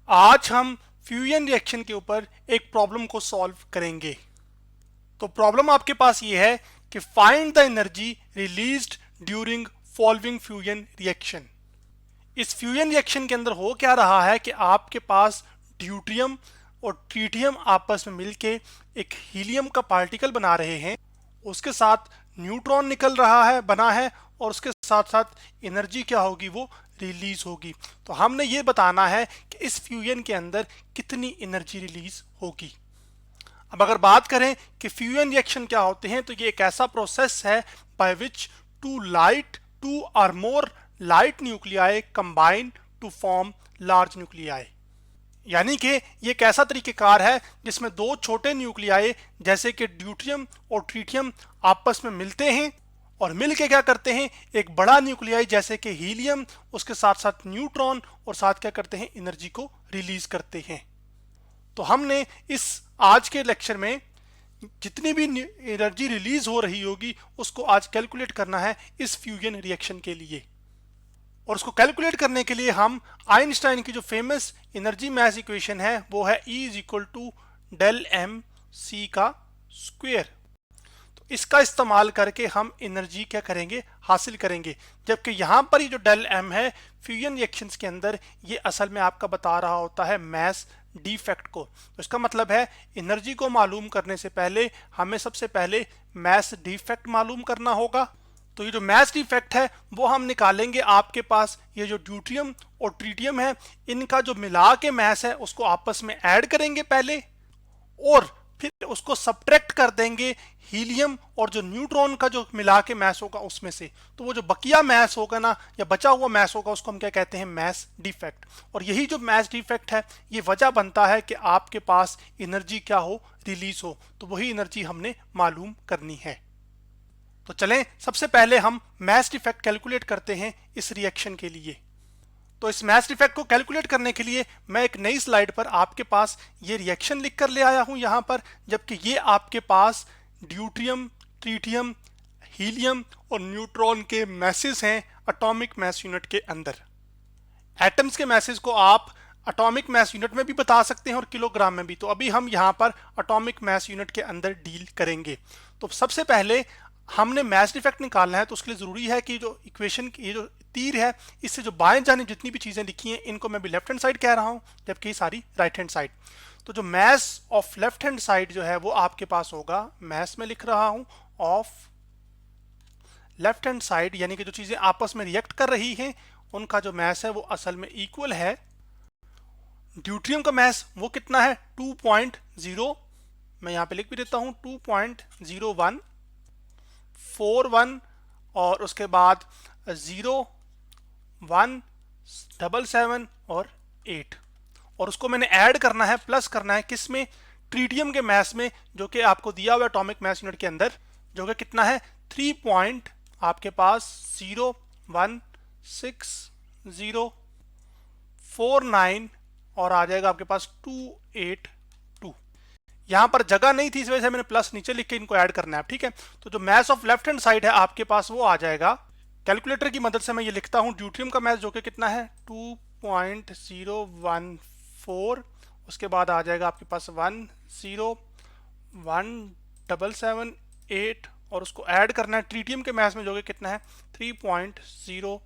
आज हम fusion reaction के ऊपर एक प्रॉब्लम को सॉल्व करेंगे। तो प्रॉब्लम आपके पास ये है कि find the energy released during following fusion reaction. इस फ्यूजन रिएक्शन के अंदर हो क्या रहा है कि आपके पास ड्यूट्रियम और ट्रीटियम आपस में मिलके एक हीलियम का पार्टिकल बना रहे हैं, उसके साथ न्यूट्रॉन निकल रहा है बना है और उसके साथ साथ एनर्जी क्या होगी, वो रिलीज होगी। तो हमने ये बताना है कि इस फ्यूजन के अंदर कितनी एनर्जी रिलीज होगी। अब अगर बात करें कि फ्यूजन रिएक्शन क्या होते हैं, तो ये एक ऐसा प्रोसेस है bye which two or more light nuclei combine to form large nuclei. यानी कि ये एक ऐसा तरीकेकार है जिसमें दो छोटे न्यूक्लियाई जैसे कि ड्यूट्रियम और ट्रीटियम आपस में मिलते हैं और मिलके क्या करते हैं, एक बड़ा न्यूक्लियाई जैसे कि हीलियम, उसके साथ साथ न्यूट्रॉन और साथ क्या करते हैं, एनर्जी को रिलीज करते हैं। तो हमने इस आज के लेक्चर में जितनी भी एनर्जी रिलीज हो रही होगी उसको आज कैलकुलेट करना है इस फ्यूजन रिएक्शन के लिए। और उसको कैलकुलेट करने के लिए हम आइंस्टाइन की जो फेमस एनर्जी मैस इक्वेशन है वो है E is equal to del M C का स्क्वेयर। तो इसका इस्तेमाल करके हम एनर्जी क्या करेंगे, हासिल करेंगे। जबकि यहाँ पर ये जो डेल एम है फ्यूजन रिएक्शंस के अंदर ये असल में आपका बता रहा होता है मैस डिफेक्ट को। तो इसका मतलब है एनर्जी को मालूम करने से पहले हमें सबसे पहले मैस डिफेक्ट मालूम करना होगा। तो ये जो मैस डिफेक्ट है वो हम निकालेंगे। आपके पास ये जो ड्यूट्रियम और ट्रीटियम है इनका जो मिला के मैस है उसको आपस में ऐड करेंगे पहले और फिर उसको सब्ट्रैक्ट कर देंगे हीलियम और जो न्यूट्रॉन का जो मिला के मैस होगा उसमें से। तो वो जो बकिया मैस होगा ना या बचा हुआ मैस होगा उसको हम क्या कहते हैं, मैस डिफेक्ट। और यही जो मैस डिफेक्ट है ये वजह बनता है कि आपके पास एनर्जी क्या हो, रिलीज हो। तो वही एनर्जी हमने मालूम करनी है। तो चलें सबसे पहले हम मैस डिफेक्ट कैलकुलेट करते हैं इस रिएक्शन के लिए। तो इस मैस डिफेक्ट को कैलकुलेट करने के लिए मैं एक नई स्लाइड पर आपके पास ये रिएक्शन लिख कर ले आया हूं यहाँ पर, जबकि ये आपके पास ड्यूट्रियम, ट्रीटियम, हीलियम और न्यूट्रॉन के मैसेज हैं एटॉमिक मैस यूनिट के अंदर। एटम्स के मैसेज को आप एटॉमिक मैस यूनिट में भी बता सकते हैं और किलोग्राम में भी। तो अभी हम यहाँ पर एटॉमिक मैस यूनिट के अंदर डील करेंगे। तो सबसे पहले हमने मैस डिफेक्ट निकालना है, तो उसके लिए जरूरी है कि जो इक्वेशन ये जो तीर है इससे जो बाएं जाने जितनी भी चीजें लिखी हैं इनको मैं भी लेफ्ट हैंड साइड कह रहा हूं, जबकि सारी राइट हैंड साइड। तो जो mass of left hand side जो है वो आपके पास होगा, मैस में लिख रहा हूं ऑफ लेफ्ट हैंड साइड, यानी कि जो चीजें आपस में रिएक्ट कर रही हैं उनका जो मैस है वो असल में इक्वल है। ड्यूट्रियम का मैस वो कितना है, 2.0, मैं यहां पे लिख भी देता हूं 2.0141 और उसके बाद 0.177 और 8 और उसको मैंने ऐड करना है, प्लस करना है किस में, ट्रीटियम के मैस में, जो कि आपको दिया हुआ एटॉमिक मैस यूनिट के अंदर, जो कि कितना है 3 पॉइंट आपके पास 01604 और आ जाएगा आपके पास 282। यहां पर जगह नहीं थी इस वजह से मैंने प्लस नीचे लिख के इनको ऐड करना है, ठीक है। तो जो mass of left hand side है आपके पास वो आ जाएगा, कैलकुलेटर की मदद से मैं ये लिखता हूं, ड्यूट्रियम का मैस जो कि कितना है 2.014, उसके बाद आ जाएगा आपके पास 10177 और उसको ऐड करना है ट्रीटियम के मैस में जो कि कितना है 3.016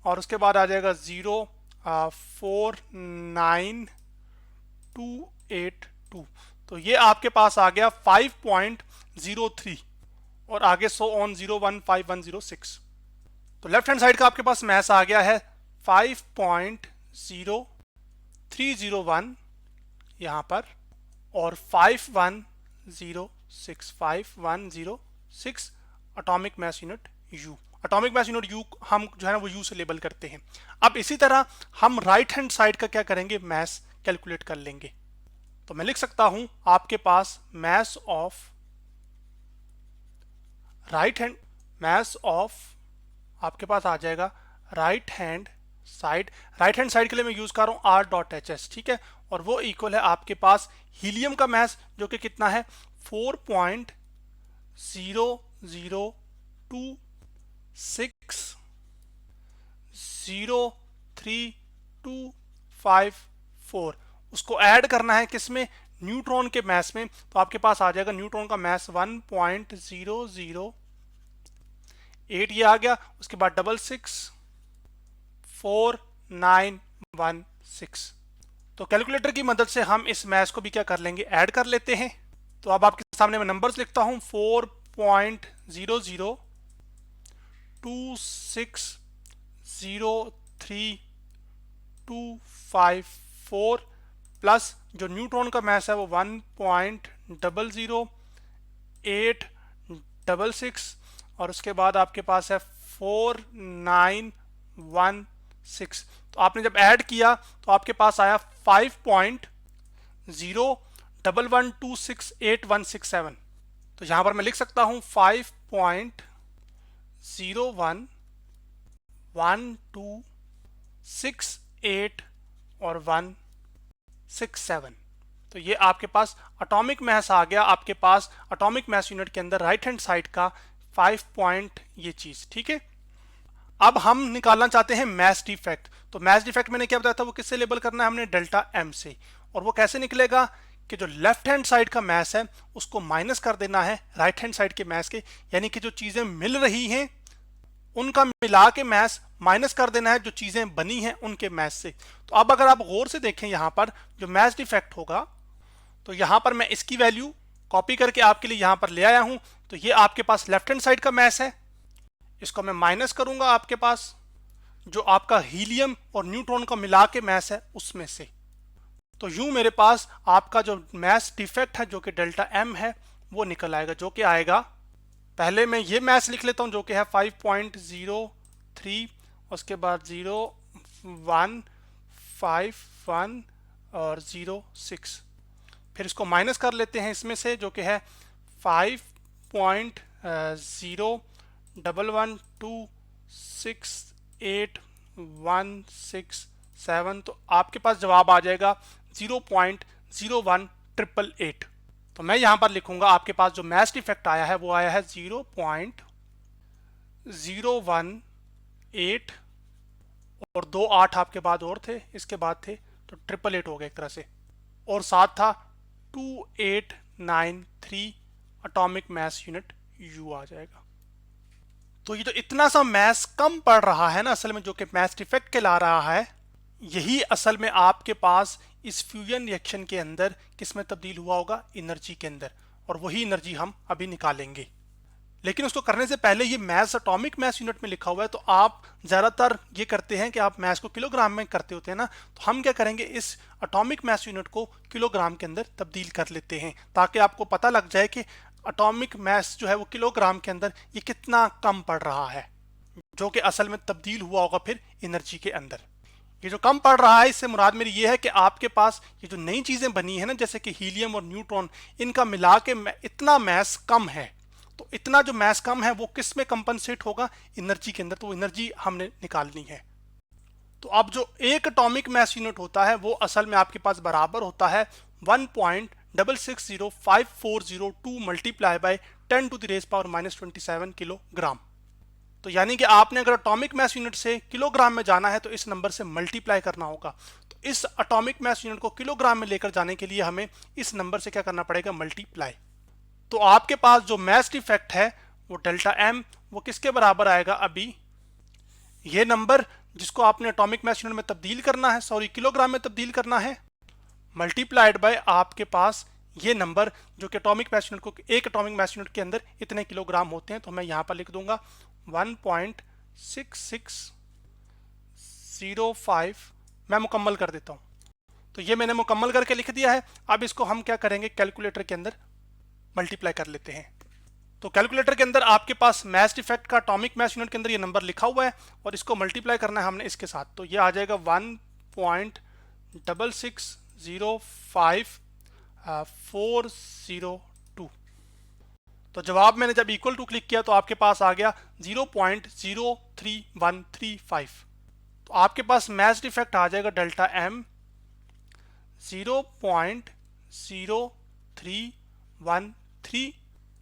और उसके बाद आ जाएगा 0.49282। तो ये आपके पास आ गया 5.03 और आगे 100 ऑन 0.15106। तो लेफ्ट हैंड साइड का आपके पास मैस आ गया है 5.0301 यहां पर और 5106 atomic mass unit you. Atomic mass unit you हम जो है ना वो यू से लेबल करते हैं। अब इसी तरह हम राइट हैंड साइड का क्या करेंगे, मैस कैलकुलेट कर लेंगे। तो मैं लिख सकता हूं आपके पास mass of right hand, mass of आपके पास आ जाएगा right hand side. Right hand side के लिए मैं यूज कर रहा हूं R.HS, ठीक है। और वो इक्वल है आपके पास हीलियम का मैस जो कि कितना है 4.00260 0.03254 उसको ऐड करना है किसमें, न्यूट्रॉन के मास में। तो आपके पास आ जाएगा न्यूट्रॉन का मास 1.008 ये आ गया। उसके बाद 664916। तो कैलकुलेटर की मदद से हम इस मैथ को भी क्या कर लेंगे, ऐड कर लेते हैं। तो अब आपके सामने मैं नंबर्स लिखता हूं, 4.002603254 प्लस जो न्यूट्रॉन का मैस है वो 1.00866 और उसके बाद आपके पास है 4916। तो आपने जब ऐड किया तो आपके पास आया 5.011268167। तो यहां पर मैं लिख सकता हूं 5.011268 और 167। तो ये आपके पास एटॉमिक मास आ गया, आपके पास एटॉमिक मास यूनिट के अंदर राइट हैंड साइड का 5 पॉइंट ये चीज, ठीक है। अब हम निकालना चाहते हैं मास डिफेक्ट। तो मास डिफेक्ट मैंने क्या बताया था, वो किससे लेबल करना है हमने, डेल्टा एम से। और वो कैसे निकलेगा कि जो लेफ्ट हैंड साइड का मास है उसको माइनस कर देना है राइट हैंड साइड के मास के, यानी कि जो चीजें मिल रही हैं उनका मिला के मास माइनस कर देना है जो चीजें बनी हैं उनके मास से। तो अब अगर आप गौर से देखें यहां पर जो मास डिफेक्ट होगा, तो यहां पर मैं इसकी वैल्यू कॉपी करके आपके लिए यहां पर ले आया हूं। तो ये आपके पास लेफ्ट हैंड साइड का मास है, इसको मैं माइनस करूंगा आपके पास जो आपका हीलियम और न्यूट्रॉन का मिला के मास है उसमें से। तो यूं मेरे पास आपका जो मास डिफेक्ट है जो कि डेल्टा एम है वो निकल आएगा, जो कि आएगा, पहले मैं ये मास लिख लेता हूं जो कि है 5.03, उसके बाद 0.151 और 0.6। फिर इसको माइनस कर लेते हैं इसमें से जो कि है 5.011268167। तो आपके पास जवाब आ जाएगा 0.01888। तो मैं यहां पर लिखूंगा आपके पास जो मास डिफेक्ट आया है वो आया है 0.018 और 2 8 आपके बाद और थे, इसके बाद थे, तो 888 हो गया एक तरह से, और साथ था 2893 एटॉमिक मास यूनिट यू आ जाएगा। तो ये जो इतना सा मास कम पड़ रहा है ना असल में, जो कि मास डिफेक्ट कहला रहा है, यही असल में आपके पास इस फ्यूजन रिएक्शन के अंदर किस में तब्दील हुआ होगा, एनर्जी के अंदर, और वही एनर्जी हम अभी निकालेंगे। लेकिन उसको करने से पहले ये मास एटॉमिक मास यूनिट में लिखा हुआ है, तो आप ज़्यादातर ये करते हैं कि आप मास को किलोग्राम में करते होते हैं ना, तो हम क्या करेंगे, इस एटॉमिक मास यूनिट को किलोग्राम के अंदर तब्दील कर लेते हैं ताकि आपको पता लग जाए कि एटॉमिक मास जो है वो किलोग्राम के अंदर ये कितना कम पड़ रहा है, जो कि असल में तब्दील हुआ होगा फिर एनर्जी के अंदर। ये जो कम पड़ रहा है इससे मुराद मेरी ये है कि आपके पास ये जो नई चीज़ें बनी है ना, जैसे कि हीलियम और न्यूट्रॉन, इनका मिला के इतना मास कम है। तो इतना जो मास कम है वो किस में कंपनसेट होगा, एनर्जी के अंदर। तो एनर्जी हमने निकालनी है। तो अब जो एक एटॉमिक मास यूनिट होता है वो असल में आपके पास बराबर होता है 1.660540 मल्टीप्लाई बाय 10⁻⁻27 किलोग्राम। तो यानी कि आपने अगर एटॉमिक मास यूनिट से किलोग्राम में जाना है तो इस नंबर से मल्टीप्लाई करना होगा। तो इस एटॉमिक मास यूनिट को किलोग्राम में लेकर जाने के लिए हमें इस नंबर से क्या करना पड़ेगा, मल्टीप्लाई। तो आपके पास जो मास डिफेक्ट है वो डेल्टा एम वो किसके बराबर आएगा, अभी ये नंबर जिसको आपने एटॉमिक मास यूनिट में तब्दील करना है, सॉरी किलोग्राम में तब्दील करना है, मल्टीप्लाइड बाय आपके पास ये नंबर जो कि एटॉमिक मास यूनिट को, एक एटॉमिक मास यूनिट के अंदर इतने किलोग्राम होते हैं। तो मैं यहाँ पर लिख दूंगा 1.6605। मैं मुकम्मल कर देता हूँ। तो ये मैंने मुकम्मल करके लिख दिया है। अब इसको हम क्या करेंगे, कैलकुलेटर के अंदर मल्टीप्लाई कर लेते हैं। तो कैलकुलेटर के अंदर आपके पास मास डिफेक्ट का एटॉमिक मास यूनिट के अंदर ये नंबर लिखा हुआ है और इसको मल्टीप्लाई करना है हमने इसके साथ। तो ये आ जाएगा 1.6605 402। तो जवाब मैंने जब इक्वल टू क्लिक किया तो आपके पास आ गया 0.03135। तो आपके पास मास डिफेक्ट आ जाएगा डेल्टा एम 0.0313।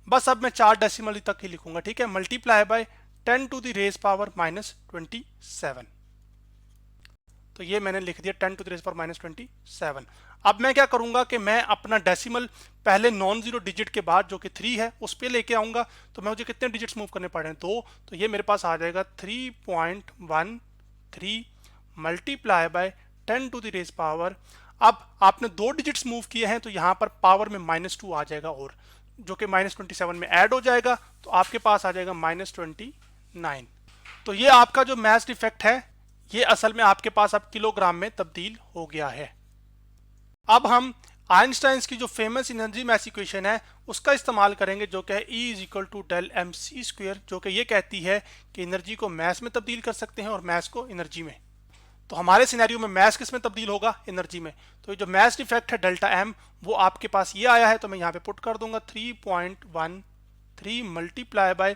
बस अब मैं 4 डेसिमल तक ही लिखूंगा, ठीक है, मल्टीप्लाई बाय 10⁻⁻27। तो ये मैंने लिख दिया 10 to the raise power minus 27। अब मैं क्या करूंगा कि मैं अपना डेसिमल पहले नॉन जीरो डिजिट के बाद जो कि 3 है उस पर लेके आऊंगा। तो मैं मुझे कितने डिजिट्स मूव करने पड़ रहे हैं, 2। तो ये मेरे पास आ जाएगा 3.13 multiply by 10 to the raise power. अब आपने 2 डिजिट्स मूव किए हैं तो यहाँ पर पावर में -2 आ जाएगा, और जो कि -27 में ऐड हो जाएगा, तो आपके पास आ जाएगा -29। तो ये आपका जो मैस्ड इफेक्ट है ये असल में आपके पास अब किलोग्राम में तब्दील हो गया है। अब हम आइंस्टाइन्स की जो फेमस एनर्जी मैस इक्वेशन है उसका इस्तेमाल करेंगे, जो कि है E is equal to del M C square, जो कि ये कहती है कि एनर्जी को मैस में तब्दील कर सकते हैं और मैस को एनर्जी में। तो हमारे सिनेरियो में मैस किस में तब्दील होगा, एनर्जी में। तो ये जो मैस्ड इफेक्ट है डेल्टा एम वो आपके पास ये आया है, तो मैं यहाँ पे पुट कर दूंगा 3.13 multiply by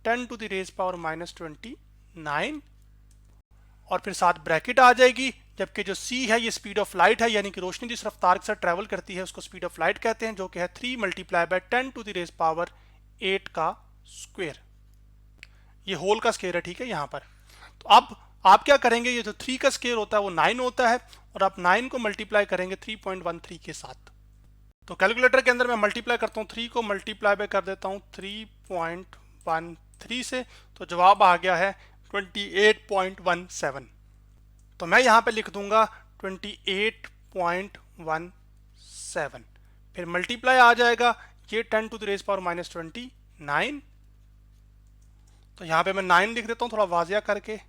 10 to the raise power -29, और फिर साथ ब्रैकेट आ जाएगी। जबकि जो c है ये स्पीड ऑफ लाइट है, यानी कि रोशनी जिस रफ्तार के साथ ट्रैवल करती है उसको स्पीड ऑफ लाइट कहते हैं, जो कि है 3 multiply by 10 to the raise power 8 का स्क्वायर। ये होल का स्क्वायर है, ठीक है यहाँ पर। तो अब आप क्या करेंगे, ये जो 3 का स्क्वायर होता है वो 9 होता है, और आप 9 को मल्टीप्लाई करेंगे 3.13 के साथ। तो कैलकुलेटर के अंदर मैं मल्टीप्लाई करता हूँ, 3 को मल्टीप्लाई बाय कर देता हूँ 3.13 से, तो जवाब आ गया है 28.17। तो मैं यहाँ पे लिख दूंगा 28.17, फिर मल्टीप्लाई आ जाएगा ये 10 टू द रेज़ पावर -29। तो यहाँ पे मैं 9 लिख देता हूँ थोड़ा वाजिया करके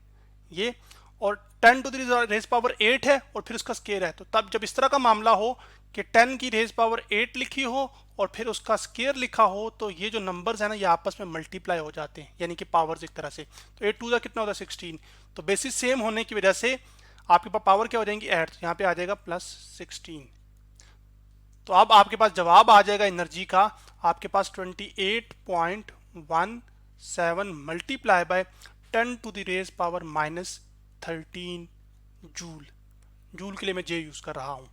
ये, और 10 टू द रेज़ पावर 8 है और फिर उसका स्क्वायर है। तो तब जब इस तरह का मामला हो कि 10 की रेज़ पावर 8 लिखी हो और फिर उसका स्क्वायर लिखा हो, तो ये जो नंबर्स है ना ये आपस में मल्टीप्लाई हो जाते हैं, यानी कि पावर्स एक तरह से। तो 8 टू ज़ा कितना होता है 16। तो बेसिस सेम होने की वजह से आपके पास पावर क्या हो जाएंगी, ऐड, तो यहाँ पे आ जाएगा +16। तो अब आपके पास जवाब आ जाएगा एनर्जी का, आपके पास 28.17 multiply by 10 to the raise power -13 joule. Joule के लिए मैं जे यूज कर रहा हूं।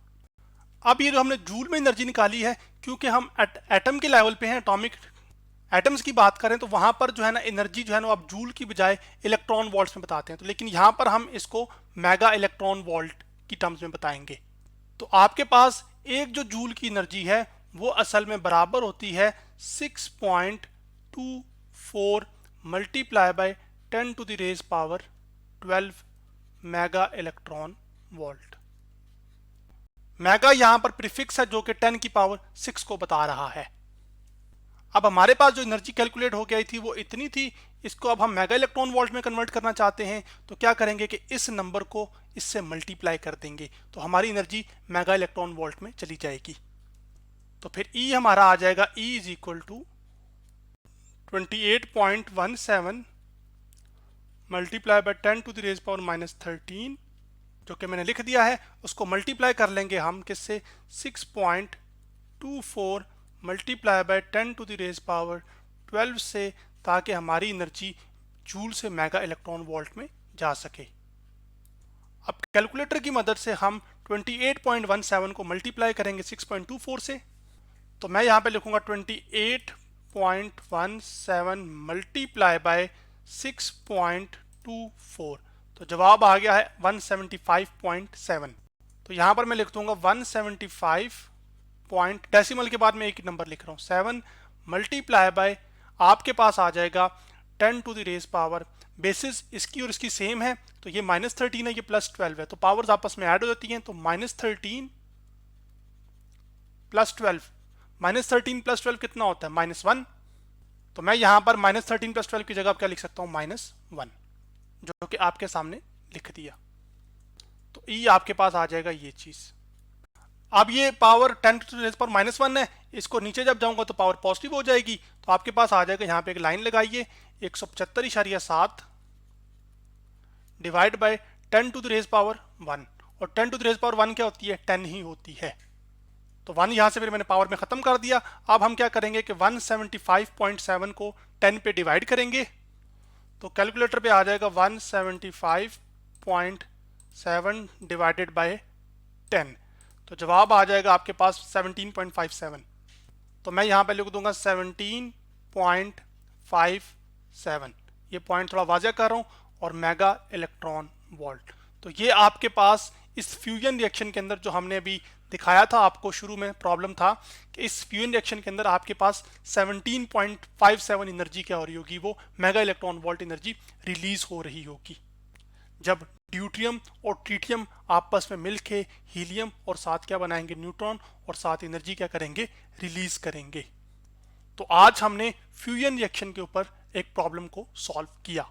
अब ये जो हमने जूल में एनर्जी निकाली है, क्योंकि हम एटम के लेवल पे हैं, एटॉमिक एटम्स की बात करें तो वहां पर जो है ना एनर्जी जो है ना आप जूल की बजाय इलेक्ट्रॉन वोल्ट्स में बताते हैं। तो लेकिन यहां पर हम इसको मेगा इलेक्ट्रॉन वोल्ट की टर्म्स में बताएंगे। तो आपके पास एक जो जूल की एनर्जी है वो असल में बराबर होती है 6.24 multiply by 10 to the raise power 12 mega electron volt. Mega यहां पर प्रीफिक्स है जो कि 10 की पावर 6 को बता रहा है। अब हमारे पास जो एनर्जी कैलकुलेट हो गई थी वो इतनी थी, इसको अब हम मेगा इलेक्ट्रॉन वोल्ट में कन्वर्ट करना चाहते हैं। तो क्या करेंगे कि इस नंबर को इससे मल्टीप्लाई कर देंगे, तो हमारी एनर्जी मेगा इलेक्ट्रॉन वोल्ट में चली जाएगी। तो फिर E हमारा आ जाएगा E is equal to 28.17 multiply by 10 to the raise power -13, जो कि मैंने लिख दिया है। उसको मल्टीप्लाई कर लेंगे हम किससे, 6.24 multiply by 10 to the raise power 12 से, ताकि हमारी एनर्जी जूल से मेगा इलेक्ट्रॉन वोल्ट में जा सके। अब कैलकुलेटर की मदद से हम 28.17 को मल्टीप्लाई करेंगे 6.24 से। तो मैं यहाँ पे लिखूंगा 28.17 मल्टीप्लाई बाय 6.24, तो जवाब आ गया है 175.7। तो यहाँ पर मैं लिख दूंगा 175 पॉइंट, डेसिमल के बाद मैं एक नंबर लिख रहा हूँ 7 मल्टीप्लाई बाय, आपके पास आ जाएगा 10 to the raise power, basis इसकी और इसकी सेम है तो ये -13 है, ये +12 है, तो पावर्स आपस में ऐड हो जाती हैं। तो -13 + 12, -13 + 12 कितना होता है, -1। तो मैं यहाँ पर -13 + 12 की जगह क्या लिख सकता हूँ, -1, जो कि आपके सामने लिख दिया। तो E आपके पास आ जाएगा ये चीज। अब ये power 10 to the raise power -1 है, इसको नीचे जब जाऊंगा तो पावर पॉजिटिव हो जाएगी। तो आपके पास आ जाएगा, यहाँ पे एक लाइन लगाइए, 175.7 divide by 10 to the raise power 1, और 10 टू द रेज़ पावर 1 क्या होती है, 10 ही होती है। तो 1 यहाँ से फिर मैंने पावर में ख़त्म कर दिया। अब हम क्या करेंगे कि 175.7 को 10 पे डिवाइड करेंगे, तो कैलकुलेटर पे आ जाएगा 175.7 डिवाइडेड बाय 10, तो जवाब आ जाएगा आपके पास 17.57। तो मैं यहाँ पे लिख दूंगा 17.57, ये पॉइंट थोड़ा वाज़ेह कर रहा हूँ, और मेगा इलेक्ट्रॉन वोल्ट। तो ये आपके पास इस फ्यूजन रिएक्शन के अंदर जो हमने अभी दिखाया था आपको शुरू में प्रॉब्लम था कि इस फ्यूजन रिएक्शन के अंदर आपके पास 17.57 एनर्जी क्या हो रही होगी, वो mega electron volt energy release हो रही होगी जब ड्यूट्रियम और ट्रीटियम आपस में मिलके हीलियम और साथ क्या बनाएंगे, न्यूट्रॉन, और साथ एनर्जी क्या करेंगे, रिलीज करेंगे। तो आज हमने फ्यूजन रिएक्शन के ऊपर एक प्रॉब्लम को सॉल्व किया।